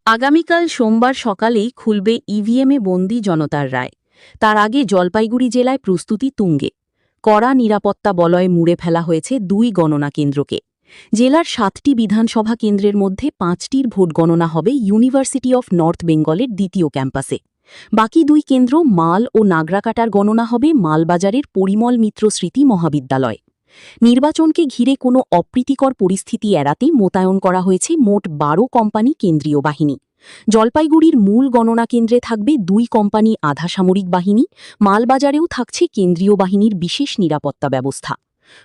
আগামীকাল সোমবার সকালেই খুলবে ইভিএমে বন্দী জনতার রায়। তার আগে জলপাইগুড়ি জেলায় প্রস্তুতি তুঙ্গে। কড়া নিরাপত্তা বলয়ে মুড়ে ফেলা হয়েছে 2 গণনা কেন্দ্রকে। জেলার 7টি বিধানসভা কেন্দ্রের মধ্যে 5টির ভোট গণনা হবে ইউনিভার্সিটি অফ নর্থ বেঙ্গলের দ্বিতীয় ক্যাম্পাসে। বাকি 2 কেন্দ্র মাল ও নাগরাকাটার গণনা হবে মালবাজারের পরিমল মিত্র স্মৃতি মহাবিদ্যালয়। নির্বাচনকে ঘিরে কোনো অপ্রীতিকর পরিস্থিতি এড়াতে মোতায়েন করা হয়েছে মোট 12 কোম্পানি কেন্দ্রীয় বাহিনী। জলপাইগুড়ির মূল গণনা কেন্দ্রে থাকবে 2 কোম্পানি আধা সামরিক বাহিনী, মালবাজারেও থাকছে কেন্দ্রীয় বাহিনীর বিশেষ নিরাপত্তা ব্যবস্থা।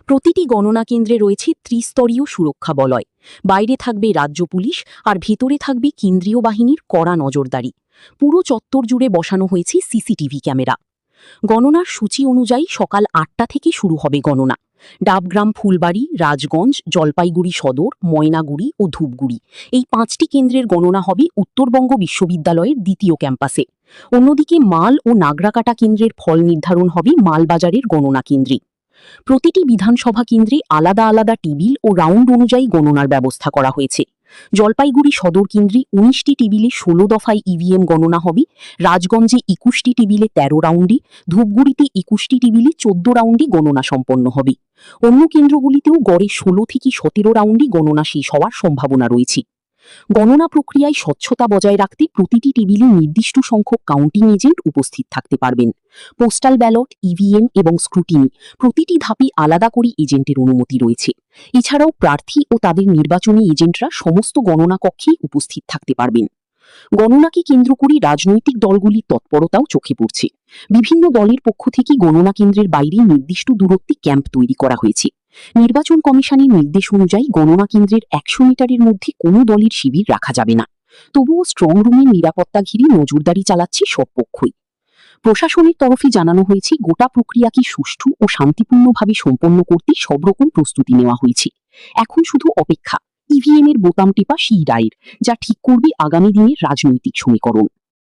প্রতিটি গণনা কেন্দ্রে রয়েছে ত্রিস্তরীয় সুরক্ষা বলয়। বাইরে থাকবে রাজ্য পুলিশ আর ভেতরে থাকবে কেন্দ্রীয় বাহিনীর কড়া নজরদারি। পুরো চত্বর জুড়ে বসানো হয়েছে সিসিটিভি ক্যামেরা। গণনার সূচি অনুযায়ী সকাল 8টা থেকে শুরু হবে গণনা। ডাবগ্রাম, ফুলবাড়ি, রাজগঞ্জ, জলপাইগুড়ি সদর, ময়নাগুড়ি ও ধূপগুড়ি এই 5টি কেন্দ্রের গণনা হবে উত্তরবঙ্গ বিশ্ববিদ্যালয়ের দ্বিতীয় ক্যাম্পাসে। অন্যদিকে মাল ও নাগরাকাটা কেন্দ্রের ফল নির্ধারণ হবে মালবাজারের গণনা কেন্দ্রে। প্রতিটি বিধানসভা কেন্দ্রে আলাদা আলাদা টেবিল ও রাউন্ড অনুযায়ী গণনার ব্যবস্থা করা হয়েছে। জলপাইগুড়ি সদর কেন্দ্রে 19টি টেবিলে 16 দফায় ইভিএম গণনা হবে, রাজগঞ্জে 21টি টেবিলে 13 রাউন্ডে, ধূপগুড়িতে 21টি টেবিলে 14 রাউন্ডে গণনা সম্পন্ন হবে। অন্য কেন্দ্রগুলিতেও গড়ে 16 থেকে 17 রাউন্ডে গণনা শেষ হওয়ার সম্ভাবনা রয়েছে। গণনা প্রক্রিয়ায় স্বচ্ছতা বজায় রাখতে প্রতিটি টেবিলে নির্দিষ্ট সংখ্যক কাউন্টিং এজেন্ট উপস্থিত থাকতে পারবেন। পোস্টাল ব্যালট, ইভিএম এবং স্ক্রুটিনি প্রতিটি ধাপে আলাদা করে এজেন্টের অনুমতি রয়েছে। এছাড়াও প্রার্থী ও তাদের নির্বাচনী এজেন্টরা সমস্ত গণনা কক্ষে উপস্থিত থাকতে পারবেন। গণনাকে কেন্দ্র করে রাজনৈতিক দলগুলির তৎপরতাও চোখে পড়ছে। বিভিন্ন দলের পক্ষ থেকে গণনা কেন্দ্রের বাইরে নির্দিষ্ট দূরত্বে ক্যাম্প তৈরি করা হয়েছে। নির্বাচন কমিশনের নির্দেশ অনুযায়ী গণনা কেন্দ্রের 100 মিটারের মধ্যে কোনো দলের শিবির রাখা যাবে না। তবুও স্ট্রং রুমের নিরাপত্তা ঘিরে নজরদারি চালাচ্ছে সব পক্ষই। প্রশাসনের তরফে জানানো হয়েছে, গোটা প্রক্রিয়াকে সুষ্ঠু ও শান্তিপূর্ণভাবে সম্পন্ন করতে সব রকম প্রস্তুতি নেওয়া হয়েছে। এখন শুধু অপেক্ষা ইভিএম এর বোতাম টেপা সেই রায়ের, যা ঠিক করবে আগামী দিনের রাজনৈতিক সমীকরণ।